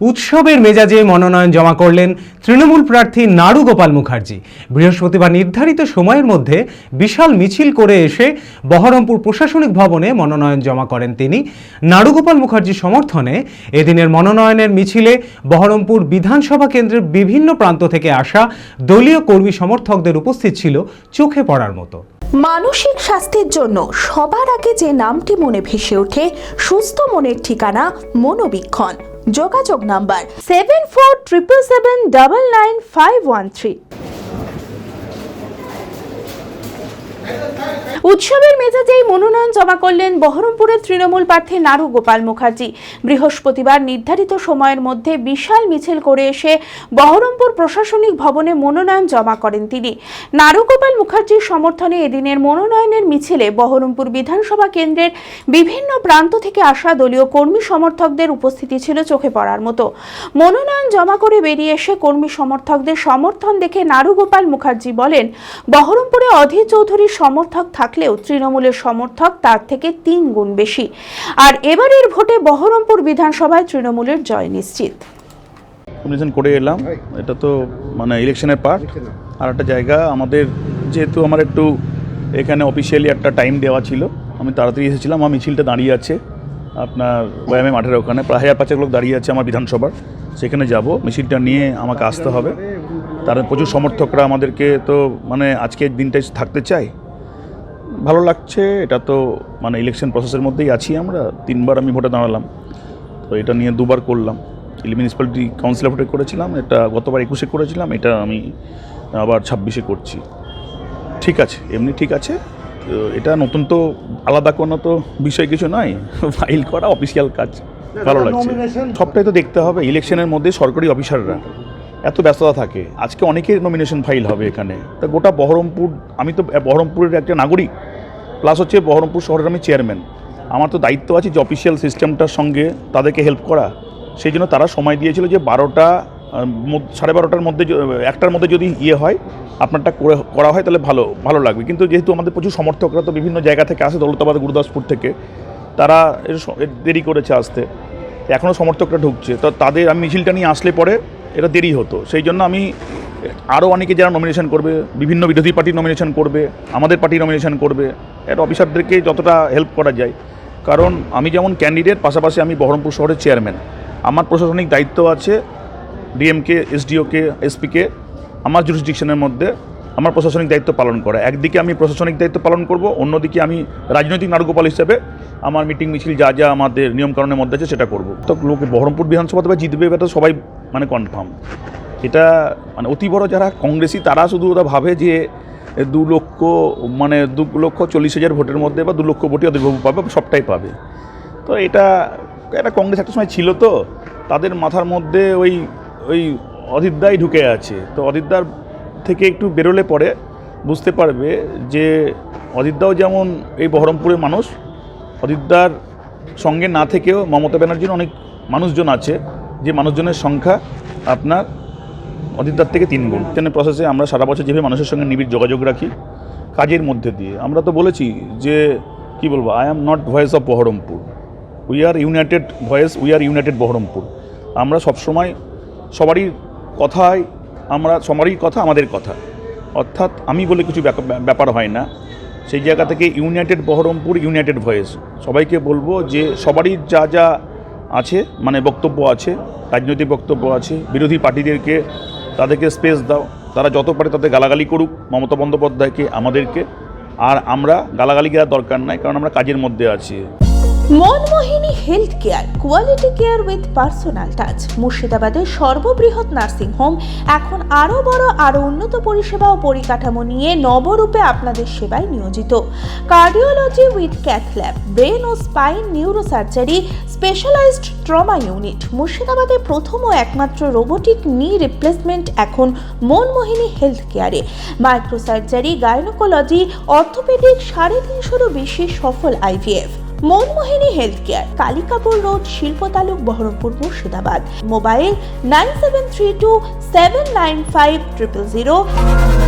উৎসবের মেজাজে মনোনয়ন জমা করলেন তৃণমূল প্রার্থী নাড়ুগোপাল মুখার্জি। বৃহস্পতিবার নির্ধারিত সময়ের মধ্যে বিশাল মিছিল করে এসে বহরমপুর প্রশাসনিক ভবনে মনোনয়ন জমা করেন তিনি। নাড়ুগোপাল মুখার্জির সমর্থনে এদিনের মনোনয়নের মিছিলে বহরমপুর বিধানসভা কেন্দ্রের বিভিন্ন প্রান্ত থেকে আসা দলীয় কর্মী সমর্থকদের উপস্থিত ছিল চোখে পড়ার মতো। মানসিক স্বাস্থ্যের জন্য সবার আগে যে নামটি মনে ভেসে ওঠে, সুস্থ মনের ঠিকানা মনোবীক্ষণ। যোগাযোগ নাম্বার 7477799513। উৎসবের মেজাজেই মনোনয়ন জমা করলেন বহরমপুরের তৃণমূল প্রার্থী নাড়ুগোপাল মুখার্জি। বৃহস্পতিবার নির্ধারিত সময়ের মধ্যে বিশাল মিছিল করে এসে বহরমপুর প্রশাসনিক ভবনে মনোনয়ন জমা করেন তিনি। নাড়ুগোপাল মুখার্জির সমর্থনে এদিনের মনোনয়নের মিছিলে বহরমপুর বিধানসভা কেন্দ্রের বিভিন্ন প্রান্ত থেকে আসা দলীয় কর্মী সমর্থকদের উপস্থিতি ছিল চোখে পড়ার মতো। মনোনয়ন জমা করে বেরিয়ে এসে কর্মী সমর্থকদের সমর্থন দেখে নাড়ুগোপাল মুখার্জি বলেন, বহরমপুরে অধীর চৌধুরীর সমর্থক থাকলেও তৃণমূলের সমর্থক তার থেকে 3 গুণ বেশি। আর এবারের ভোটে বহরমপুর বিধানসভায় তৃণমূলের জয় নিশ্চিত। কমিশন করে এলাম, এটা তো মানে ইলেকশনের পার্ট। আর একটা জায়গা আমাদের, যেহেতু আমার একটু এখানে অফিসিয়ালি একটা টাইম দেওয়া ছিল, আমি তাড়াতাড়ি এসেছিলাম। আমার মিছিলটা দাঁড়িয়ে আছে আপনার ওয়ামে মাঠের ওখানে, প্রায় 1000-5 লোক দাঁড়িয়ে আছে আমার বিধানসভার। সেখানে যাব, মিছিলটা নিয়ে আমাকে আসতে হবে। তার প্রচুর সমর্থকরা আমাদেরকে তো মানে আজকের দিনটাই থাকতে চাই, ভালো লাগছে। এটা তো মানে ইলেকশন প্রসেসের মধ্যেই আছি আমরা। 3 বার আমি ভোটে দাঁড়ালাম, তো এটা নিয়ে 2 বার করলাম। মিউনিসিপ্যালিটি কাউন্সিলর ভোটে করেছিলাম, এটা গতবার 21-এ করেছিলাম, এটা আমি আবার 26-এ করছি। ঠিক আছে, এমনি ঠিক আছে। এটা নতুন তো আলাদা কোনো তো বিষয় কিছু নয়, ফাইল করা অফিসিয়াল কাজ, ভালো লাগছে। সবটাই তো দেখতে হবে। ইলেকশনের মধ্যে সরকারি অফিসাররা এত ব্যস্ততা থাকে, আজকে অনেকের নমিনেশন ফাইল হবে এখানে। তা গোটা বহরমপুর, আমি তো বহরমপুরের একটা নাগরিক, প্লাস হচ্ছে বহরমপুর শহরের আমি চেয়ারম্যান। আমার তো দায়িত্ব আছে যে অফিসিয়াল সিস্টেমটার সঙ্গে তাদেরকে হেল্প করা। সেই জন্য তারা সময় দিয়েছিল যে 12টা 12:30টার মধ্যে, 1টার মধ্যে যদি হয় আপনারটা করা হয় তাহলে ভালো লাগবে। কিন্তু যেহেতু আমাদের প্রচুর সমর্থকরা তো বিভিন্ন জায়গা থেকে আসে, দৌলতাবাদ, গুরুদাসপুর থেকে, তারা দেরি করেছে আসতে। এখনও সমর্থকরা ঢুকছে, তো তাদের আমি মিছিলটা নিয়ে আসলে পরে এটা দেরি হতো। সেই জন্য আমি আরও অনেকে যারা নমিনেশন করবে, বিভিন্ন বিরোধী পার্টি নমিনেশন করবে, আমাদের পার্টি নমিনেশন করবে, এটা অফিসারদেরকে যতটা হেল্প করা যায়। কারণ আমি যেমন ক্যান্ডিডেট, পাশাপাশি আমি বহরমপুর শহরের চেয়ারম্যান। আমার প্রশাসনিক দায়িত্ব আছে ডিএমকে, এসডিওকে, এসপিকে আমার জুরিসডিকশনের মধ্যে আমার প্রশাসনিক দায়িত্ব পালন করা। একদিকে আমি প্রশাসনিক দায়িত্ব পালন করব, অন্যদিকে আমি রাজনৈতিক নাড়ুগোপাল হিসেবে আমার মিটিং মিছিল যা যা আমাদের নিয়মকানুনের মধ্যে আছে সেটা করব। তো লোকে বহরমপুর বিধানসভা তবে জিতবে, এটা সবাই মানে কনফার্ম। এটা মানে অতি বড় যারা কংগ্রেসি, তারা শুধু ওরা ভাবে যে 2,40,000 ভোটের মধ্যে বা 2 লক্ষ ভোটই ওদের পাবে, সবটাই পাবে। তো এটা কংগ্রেস একটা সময় ছিল, তো তাদের মাথার মধ্যে ওই অধীরদাই ঢুকে আছে। তো অধীরদার থেকে একটু বেরোলে পরে বুঝতে পারবে যে অধীরদাও যেমন এই বহরমপুরের মানুষ, অধীরদার সঙ্গে না থেকেও মমতা ব্যানার্জির অনেক মানুষজন আছে, যে মানুষজনের সংখ্যা আপনার অধীরদার থেকে 3 গুণ। প্রসেসে আমরা সারা বছর যেভাবে মানুষের সঙ্গে নিবিড় যোগাযোগ রাখি কাজের মধ্যে দিয়ে, আমরা তো বলেছি যে কি বলবো, I am not voice of Baharampur, we are United voice, we are United Baharampur. আমরা সবসময় সবারই কথায়, সবারই কথা আমাদের কথা, অর্থাৎ আমি বলে কিছু ব্যাপার হয় না। সেই জায়গা থেকে ইউনাইটেড বহরমপুর, ইউনাইটেড ভয়েস। সবাইকে বলবো যে সবারই যা যা আছে মানে বক্তব্য আছে, রাজনৈতিক বক্তব্য আছে, বিরোধী পার্টিদেরকে তাদেরকে স্পেস দাও। তারা যত পারে তাদের গালাগালি করুক মমতা বন্দ্যোপাধ্যায়কে, আমাদেরকে। আর আমরা গালাগালি দেওয়ার দরকার নাই, কারণ আমরা কাজের মধ্যে আছি। Manmohini health care, quality care with personal touch. মুর্শিদাবাদের সর্ববৃহৎ নার্সিং হোম এখন আরও বড়, আরও উন্নত পরিষেবা ও পরিকাঠামো নিয়ে নবরূপে আপনাদের সেবায় নিয়োজিত। Cardiology with cath lab, brain ও spine neurosurgery, specialized trauma unit. মুর্শিদাবাদে প্রথম ও একমাত্র রোবোটিক নি রিপ্লেসমেন্ট এখন মনমোহিনী হেলথ কেয়ারে। মাইক্রোসার্জারি, গাইনোকোলজি, অর্থোপেডিক, 350-এরও বেশি সফল IVF। Manmohini health care, Kalikapur road, শিল্পতালুক, বহরমপুর, মুর্শিদাবাদ। মোবাইল 9732795000।